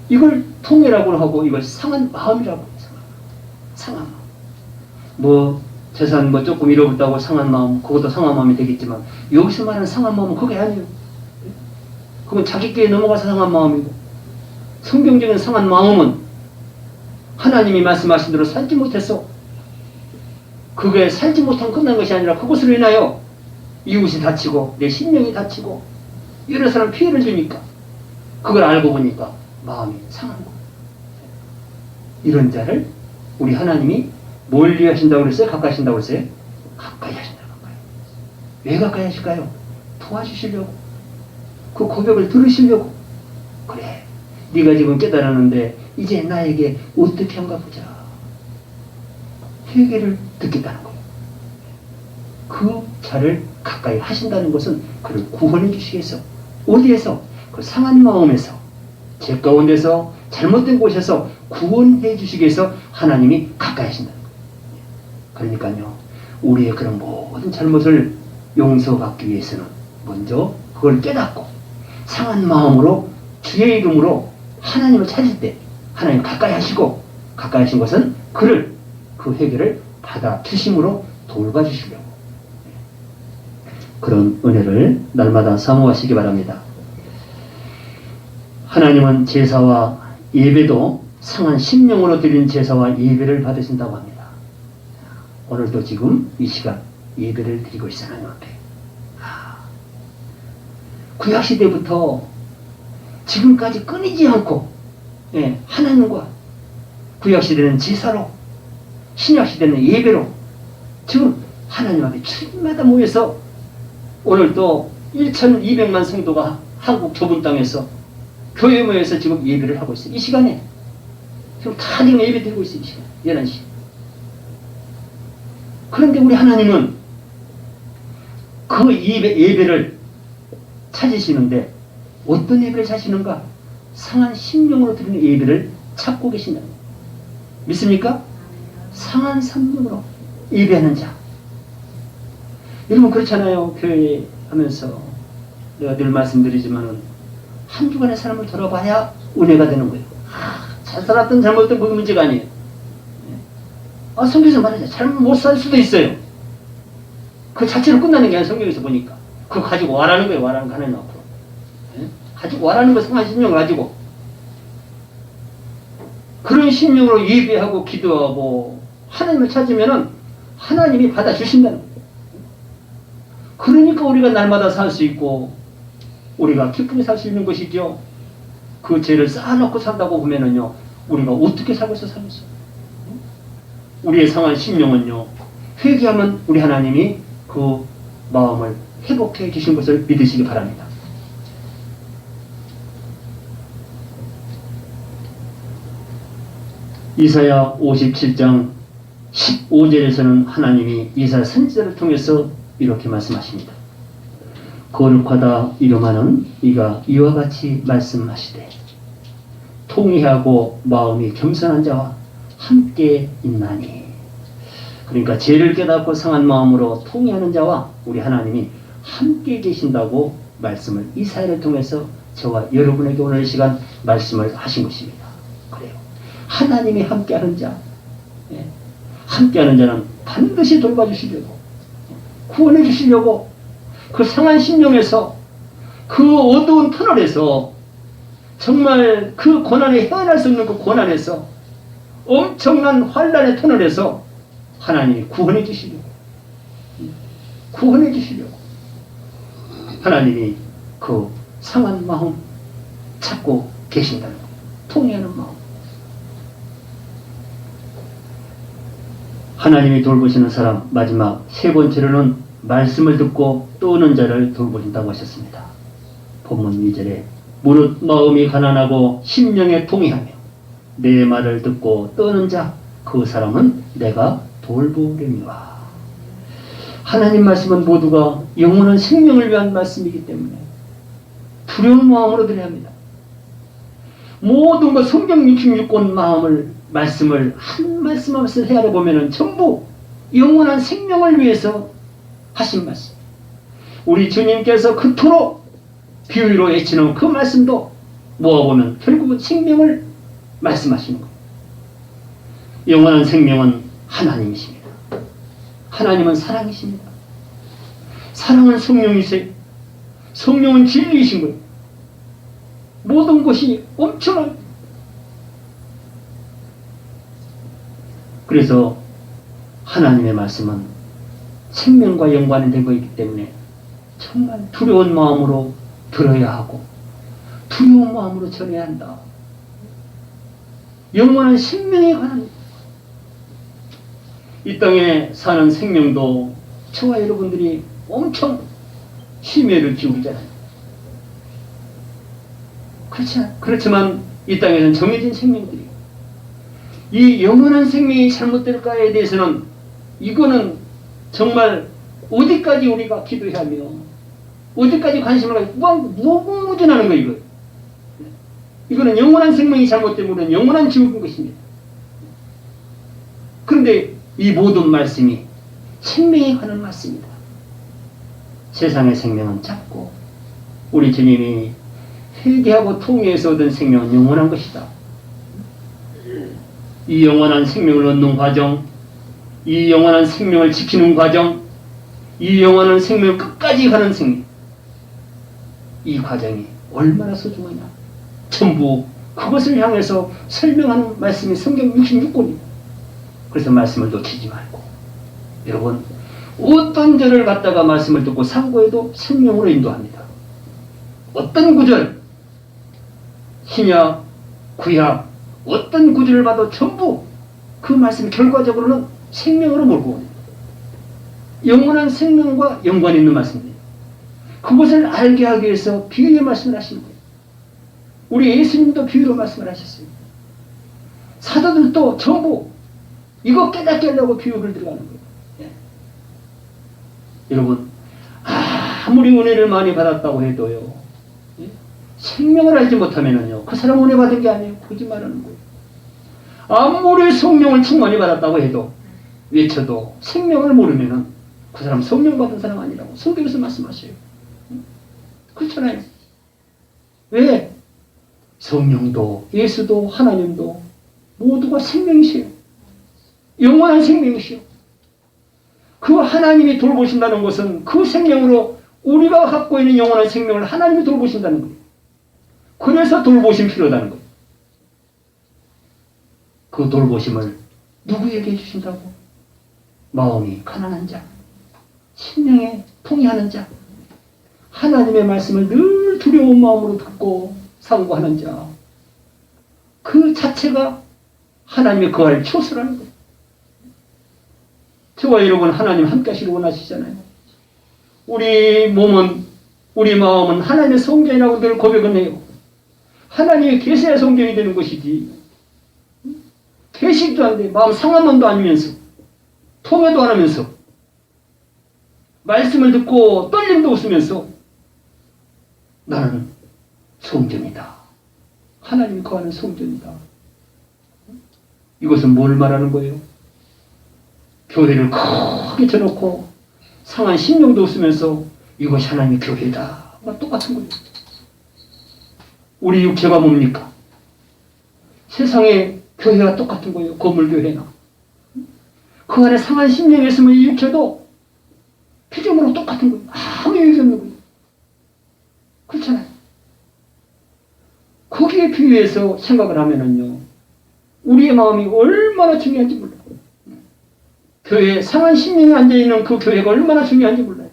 이걸 통회라고 하고 이걸 상한 마음이라고 해요. 상한 마음. 뭐 재산 뭐 조금 잃어버렸다고 상한 마음, 그것도 상한 마음이 되겠지만 여기서 말하는 상한 마음은 그게 아니에요. 그건 자기께 넘어가서 상한 마음이고, 성경적인 상한 마음은 하나님이 말씀하신 대로 살지 못해서 그게 살지 못하면 끝난 것이 아니라 그것으로 인하여 이웃이 다치고 내 심령이 다치고 여러 사람 피해를 주니까 그걸 알고 보니까 마음이 상한 거예요. 이런 자를 우리 하나님이 멀리 하신다고 그랬어요? 가까이 하신다고 그랬어요? 가까이 하신다고. 가까이. 왜 가까이 하실까요? 도와주시려고. 그 고백을 들으시려고. 그래, 네가 지금 깨달았는데 이제 나에게 어떻게 한가 보자. 회개를 듣겠다는 거예요. 그 자를 가까이 하신다는 것은 그를 구원해 주시기 위해서, 어디에서? 그 상한 마음에서, 죄 가운데서, 잘못된 곳에서 구원해 주시기 위해서 하나님이 가까이 하신다는 거예요. 그러니까요, 우리의 그런 모든 잘못을 용서받기 위해서는 먼저 그걸 깨닫고 상한 마음으로 주의 이름으로 하나님을 찾을 때 하나님 가까이 하시고, 가까이 하신 것은 그를, 그 회개를 받아 주심으로 돌봐주시려고. 그런 은혜를 날마다 사모하시기 바랍니다. 하나님은 제사와 예배도 상한 심령으로 드린 제사와 예배를 받으신다고 합니다. 오늘도 지금 이 시간 예배를 드리고 있어요. 하나님 앞에. 구약시대부터 지금까지 끊이지 않고, 예, 하나님과, 구약시대는 제사로, 신약시대는 예배로 지금 하나님 앞에 주일마다 모여서, 오늘도 1200만 성도가 한국 좁은 땅에서 교회 모여서 지금 예배를 하고 있어요. 이 시간에 지금 다 지금 예배 드리고 있어요. 이 시간 11시. 그런데 우리 하나님은 그 예배를 찾으시는데 어떤 예배를 찾으시는가? 상한 심령으로 드리는 예배를 찾고 계신다. 믿습니까? 상한 심령으로 예배하는 자. 여러분 그렇잖아요. 교회 하면서 내가 늘 말씀드리지만은 한 주간의 삶을 돌아봐야 은혜가 되는 거예요. 잘 살았든 잘못된 그게 문제가 아니에요. 성경에서 말하죠. 잘못 못 살 수도 있어요. 그 자체로 끝나는 게 아니라 성경에서 보니까 그거 가지고 와라는 거예요. 와라는 거 하나님 앞으로. 가지고 와라는 거 상한 심령을 가지고 그런 심령으로 예배하고 기도하고 하나님을 찾으면은 하나님이 받아주신다는 거예요. 그러니까 우리가 날마다 살 수 있고 우리가 기쁘게 살 수 있는 것이죠. 그 죄를 쌓아놓고 산다고 보면은요, 우리가 어떻게 살고 있어 살겠어? 우리의 상한 심령은요, 회개하면 우리 하나님이 그 마음을 회복해 주신 것을 믿으시기 바랍니다. 이사야 57장 15절에서는 하나님이 이사야 선지자를 통해서 이렇게 말씀하십니다. 거룩하다 이름하는 이가 이와 같이 말씀하시되 통회하고 마음이 겸손한 자와 함께 있나니. 그러니까 죄를 깨닫고 상한 마음으로 통회하는 자와 우리 하나님이 함께 계신다고 말씀을 이사야를 통해서 저와 여러분에게 오늘 이 시간 말씀을 하신 것입니다. 그래요. 하나님이 함께하는 자, 함께하는 자는 반드시 돌봐주시려고, 구원해 주시려고, 그 상한 심령에서, 그 어두운 터널에서, 정말 그 고난에 헤어날 수 없는 그 고난에서, 엄청난 환란의 터널에서 하나님이 구원해 주시려고, 구원해 주시려고 하나님이 그 상한 마음 찾고 계신다는 것, 통회하는 마음. 하나님이 돌보시는 사람, 마지막 세 번째로는 말씀을 듣고 떠오는 자를 돌보신다고 하셨습니다. 본문 2절에 무릇 마음이 가난하고 심령에 통회하며 내 말을 듣고 떠는 자, 그 사람은 내가 돌보려니와. 하나님 말씀은 모두가 영원한 생명을 위한 말씀이기 때문에 두려운 마음으로 들어야 합니다. 모든 것 성경 66권 말씀을 한 말씀 한 말씀 헤아려 보면은 전부 영원한 생명을 위해서 하신 말씀. 우리 주님께서 그토록 비유로 외치는 그 말씀도 모아보면 결국은 생명을 말씀하시는 거예요. 영원한 생명은 하나님이십니다. 하나님은 사랑이십니다. 사랑은 성령이세요. 성령은 진리이신 거예요. 모든 것이 엄청난. 그래서 하나님의 말씀은 생명과 연관이 되고 있기 때문에 정말 두려운 마음으로 들어야 하고 두려운 마음으로 전해야 한다. 영원한 생명에 관한, 이 땅에 사는 생명도 저와 여러분들이 엄청 심혈을 기울이잖아요. 그렇지만 이 땅에는 정해진 생명들이, 이 영원한 생명이 잘못될까에 대해서는 이거는 정말 어디까지 우리가 기도해야 하며 어디까지 관심을 가지고 무궁무진하는 거예요. 이거는 영원한 생명이 잘못되면 영원한 지옥인 것입니다. 그런데 이 모든 말씀이 생명에 관한 말씀이다. 세상의 생명은 작고 우리 주님이 회개하고 통회해서 얻은 생명은 영원한 것이다. 이 영원한 생명을 얻는 과정, 이 영원한 생명을 지키는 과정, 이 영원한 생명을 끝까지 가는 생명, 이 과정이 얼마나 소중하냐. 전부 그것을 향해서 설명하는 말씀이 성경 66권입니다. 그래서 말씀을 놓치지 말고, 여러분 어떤 절을 갖다가 말씀을 듣고 상고해도 생명으로 인도합니다. 어떤 구절, 신약, 구약, 어떤 구절을 봐도 전부 그 말씀 결과적으로는 생명으로 몰고 옵니다. 영원한 생명과 연관이 있는 말씀입니다. 그것을 알게 하기 위해서 비유의 말씀을 하시는 거예요. 우리 예수님도 비유로 말씀을 하셨어요. 사도들도 전부 이거 깨닫게 하려고 비유를 들어가는 거예요. 예. 여러분, 아무리 은혜를 많이 받았다고 해도요, 예? 생명을 알지 못하면은요, 그 사람 은혜 받은 게 아니에요. 거짓말하는 거예요. 아무리 성령을 충만히 받았다고 해도, 외쳐도 생명을 모르면은 그 사람 성령 받은 사람 아니라고 성경에서 말씀하셔요. 그렇잖아요. 왜? 성령도 예수도 하나님도 모두가 생명이시요, 영원한 생명이시요. 그 하나님이 돌보신다는 것은 그 생명으로 우리가 갖고 있는 영원한 생명을 하나님이 돌보신다는 거예요. 그래서 돌보심 필요하다는 거예요. 그 돌보심을 누구에게 해주신다고? 마음이 가난한 자, 심령에 통회하는 자, 하나님의 말씀을 늘 두려운 마음으로 듣고 상고하는 자, 그 자체가 하나님의 거할 처소라는 거예요. 저와 여러분 하나님 함께 하시길 원하시잖아요. 우리 몸은, 우리 마음은 하나님의 성전이라고 늘 고백은 해요. 하나님의 계셔야 성전이 되는 것이지, 계시도 안 돼. 마음 상한 마음도 아니면서, 통회도 안 하면서, 말씀을 듣고 떨림도 없으면서 나는 성전이다, 하나님이 거하는 성전이다. 이것은 뭘 말하는 거예요? 교회를 크게 쳐놓고 상한 심령도 없으면서 이것이 하나님의 교회다. 똑같은 거예요. 우리 육체가 뭡니까? 세상의 교회가 똑같은 거예요. 건물교회나. 그 안에 상한 심령이 있으면 이 육체도 피조물하고 똑같은 거예요. 아무 얘기 없는 거예요. 그렇잖아요. 거기에 비유해서 생각을 하면은요, 우리의 마음이 얼마나 중요한지 몰라요. 교회에 상한 심령이 앉아있는 그 교회가 얼마나 중요한지 몰라요.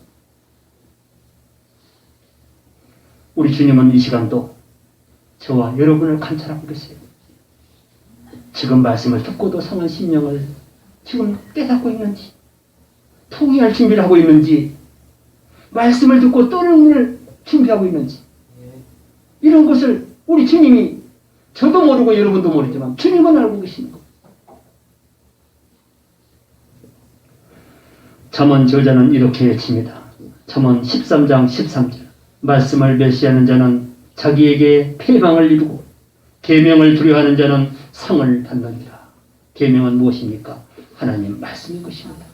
우리 주님은 이 시간도 저와 여러분을 관찰하고 계세요. 지금 말씀을 듣고도 상한 심령을 지금 깨닫고 있는지, 통회할 준비를 하고 있는지, 말씀을 듣고 떠는 준비하고 있는지, 이런 것을 우리 주님이, 저도 모르고 여러분도 모르지만 주님은 알고 계시는 거예요. 잠언 저자는 이렇게 외칩니다. 잠언 13장 13절. 말씀을 멸시하는 자는 자기에게 패망을 이루고 계명을 두려워하는 자는 상을 받느니라. 계명은 무엇입니까? 하나님 말씀인 것입니다.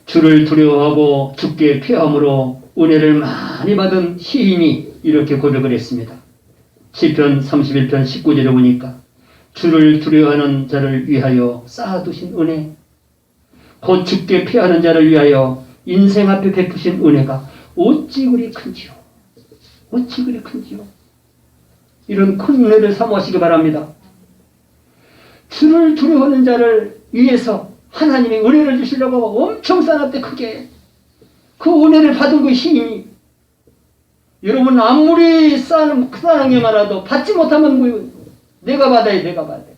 주를 두려워하고 주께 피함으로 은혜를 많이 받은 시인이 이렇게 고백을 했습니다. 시편 31편 19절에 보니까 주를 두려워하는 자를 위하여 쌓아두신 은혜, 곧 주께 피하는 자를 위하여 인생 앞에 베푸신 은혜가 어찌 그리 큰지요. 어찌 그리 큰지요. 이런 큰 은혜를 사모하시기 바랍니다. 주를 두려워하는 자를 위해서 하나님이 은혜를 주시려고 엄청 쌓았대. 크게 그 은혜를 받은 그 시인이, 여러분 아무리 쌓는 게 많아도 받지 못하면 뭐예요? 내가 받아야. 내가 받아야.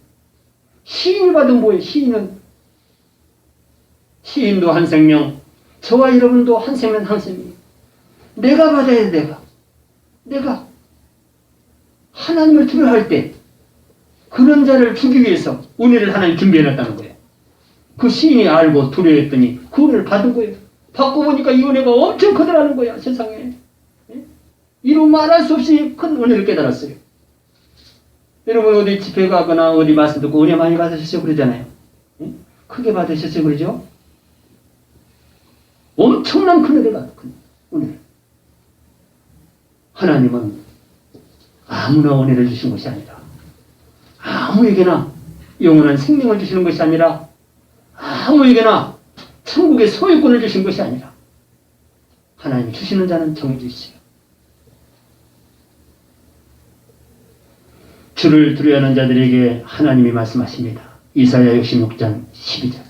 시인이 받은 뭐예요? 시인도 한 생명, 저와 여러분도 한 생명 한 생명. 내가 받아야 돼. 내가 하나님을 두려워할 때 그런 자를 주기 위해서 은혜를 하나님 준비해놨다는 거예요. 그 시인이 알고 두려워했더니 그 은혜를 받은 거예요. 받고 보니까 이 은혜가 엄청 크더라는 거야. 세상에 이루 말할 수 없이 큰 은혜를 깨달았어요. 여러분 어디 집회 가거나 어디 말씀 듣고 은혜 많이 받으셨어요 그러잖아요. 크게 받으셨어요 그러죠? 엄청난 큰 은혜를 받은 은혜. 하나님은 아무나 은혜를 주신 것이 아니라, 아무에게나 영원한 생명을 주시는 것이 아니라, 아무에게나 천국의 소유권을 주신 것이 아니라, 하나님이 주시는 자는 정해져 있어요. 주를 두려워하는 자들에게 하나님이 말씀하십니다. 이사야 66장 12절.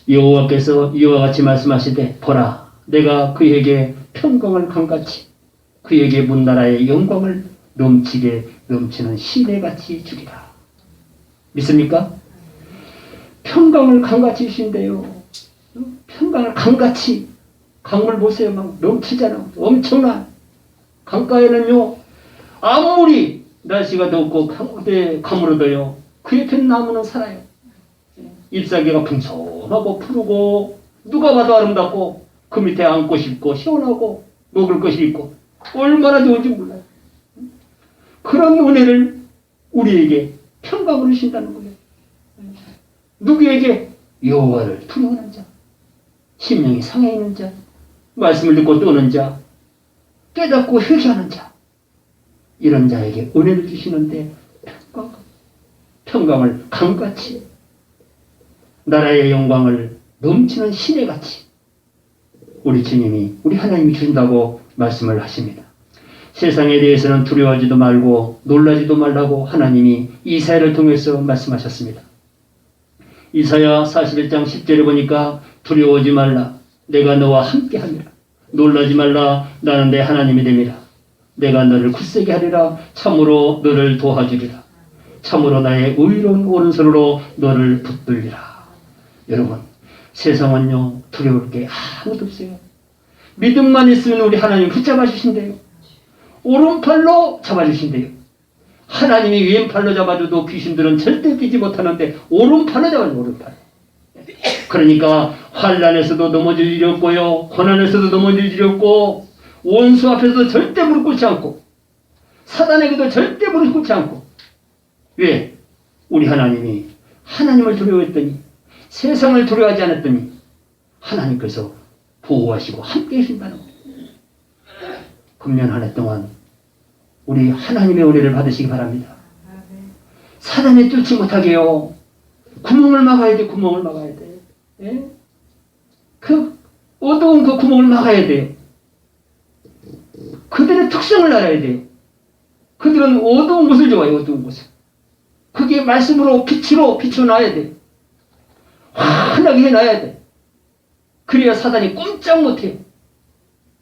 여호와께서 이와 같이 말씀하시되, 보라, 내가 그에게 평강을 강같이 그에게 문나라의 영광을 넘치게 넘치는 시내같이 주리라. 믿습니까? 평강을 강같이 주신대요. 평강을 강같이. 강물 보세요. 막 넘치잖아. 엄청난. 강가에는요, 아무리 날씨가 덥고 가물어도요, 그 옆에 나무는 살아요. 잎사귀가 풍성하고 푸르고 누가 봐도 아름답고 그 밑에 앉고 싶고 시원하고 먹을 것이 있고 얼마나 좋은지 몰라요. 그런 은혜를 우리에게 평강으로 주신다는 거예요. 누구에게? 여호와를 두려워하는 자, 심령이 상해 있는 자, 말씀을 듣고 떠는 자, 깨닫고 회개하는 자, 이런 자에게 은혜를 주시는데 평강을 강같이, 나라의 영광을 넘치는 시내같이 우리 주님이, 우리 하나님이 주신다고 말씀을 하십니다. 세상에 대해서는 두려워하지도 말고 놀라지도 말라고 하나님이 이사야를 통해서 말씀하셨습니다. 이사야 41장 10절에 보니까 두려워하지 말라, 내가 너와 함께하리라. 놀라지 말라, 나는 내 하나님이 됨이라. 내가 너를 굳세게 하리라. 참으로 너를 도와주리라. 참으로 나의 의로운 오른손으로 너를 붙들리라. 여러분, 세상은요, 두려울 게 아무도 없어요. 믿음만 있으면 우리 하나님 붙잡아 주신대요. 오른팔로 잡아주신대요. 하나님이 왼팔로 잡아줘도 귀신들은 절대 뛰지 못하는데 오른팔로 잡아줘요. 오른팔. 그러니까 환난에서도 넘어질 일이 없고요, 고난에서도 넘어질 일이 없고, 원수 앞에서도 절대 무릎 꿇지 않고, 사단에게도 절대 무릎 꿇지 않고. 왜? 우리 하나님이 하나님을 두려워했더니 세상을 두려워하지 않았더니 하나님께서 보호하시고 함께 해주신다는 거예요. 금년 한 해 동안 우리 하나님의 은혜를 받으시기 바랍니다. 사단에 뚫지 못하게요. 구멍을 막아야 돼. 구멍을 막아야 돼. 예? 그 어두운 그 구멍을 막아야 돼요. 그들의 특성을 알아야 돼요. 그들은 어두운 곳을 좋아해요. 어두운 곳을. 그게 말씀으로 빛으로 비춰놔야 돼요. 환하게 해놔야 돼. 그래야 사단이 꼼짝 못해요.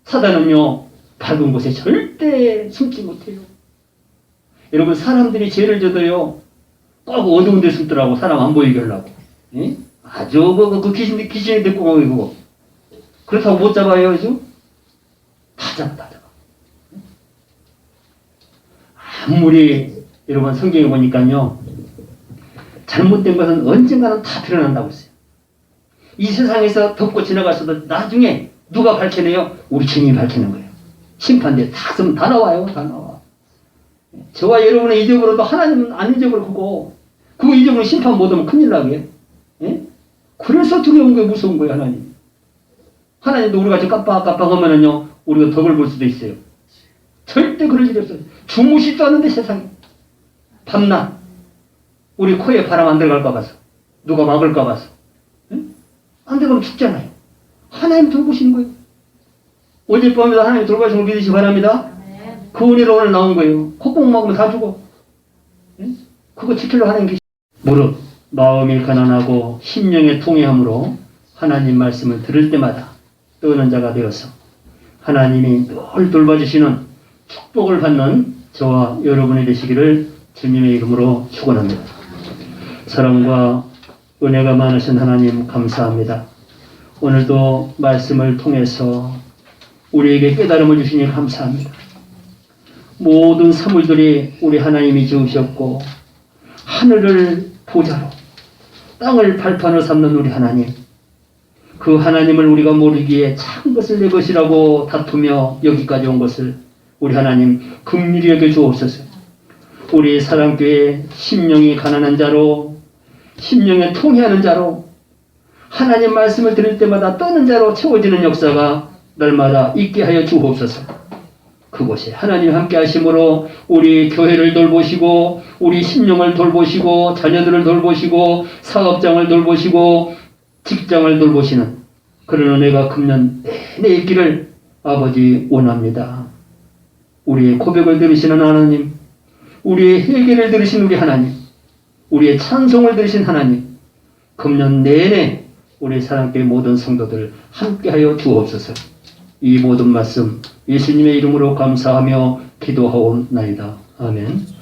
사단은요, 밝은 곳에 절대 숨지 못해요. 여러분, 사람들이 죄를 져도요, 꼭 어두운 데 숨더라고. 사람 안 보이게 하려고. 예? 아주 그 귀신이 데리고 가고. 그렇다고 못 잡아요, 요즘? 다 잡아. 아무리, 여러분, 성경에 보니까요, 잘못된 것은 언젠가는 다 드러난다고 했어요. 이 세상에서 덮고 지나갔어도 나중에 누가 밝혀내요? 우리 주님이 밝히는 거예요. 심판대 다 쓰면 다 나와요. 다 나와. 저와 여러분의 잊어버려도 하나님은 안 잊어버리고 그거 잊어버리면 심판 못하면 큰일 나게. 예? 그래서 두려운 거예요. 무서운 거예요. 하나님. 하나님도 우리가 깜빡깜빡하면은요, 우리가 덕을 볼 수도 있어요. 절대 그럴 일이 없어요. 주무시지도 않는데 세상에. 밤낮. 우리 코에 바람 안 들어갈까 봐서. 누가 막을까 봐서. 응? 안 들어가면 죽잖아요. 하나님 돌보시는 거예요. 어젯밤에도 하나님 돌보시는 걸 믿으시기 바랍니다. 그 은혜로 오늘 나온 거예요. 콧구멍 막으면 다 죽어. 응? 그거 지키려고 하나님 계시. 무릇 마음이 가난하고 심령의 통회함으로 하나님 말씀을 들을 때마다 떠는 자가 되어서 하나님이 늘 돌봐주시는 축복을 받는 저와 여러분이 되시기를 주님의 이름으로 축원합니다. 사랑과 은혜가 많으신 하나님 감사합니다. 오늘도 말씀을 통해서 우리에게 깨달음을 주시니 감사합니다. 모든 사물들이 우리 하나님이 지으셨고 하늘을 보좌로 땅을 발판으로 삼는 우리 하나님, 그 하나님을 우리가 모르기에 참 것을 내 것이라고 다투며 여기까지 온 것을 우리 하나님 긍휼히 여겨 주옵소서. 우리 사랑교회 심령이 가난한 자로, 심령에 통회하는 자로, 하나님 말씀을 들을 때마다 떠는 자로 채워지는 역사가 날마다 있게 하여 주옵소서. 그곳에 하나님 함께 하심으로 우리 교회를 돌보시고 우리 심령을 돌보시고 자녀들을 돌보시고 사업장을 돌보시고 직장을 돌보시는 그런 은혜가 금년 내내 있기를 아버지 원합니다. 우리의 고백을 들으시는 하나님, 우리의 회개를 들으신 우리 하나님, 우리의 찬송을 들으신 하나님, 금년 내내 우리 사랑교회 모든 성도들 함께하여 주옵소서. 이 모든 말씀 예수님의 이름으로 감사하며 기도하옵나이다. 아멘.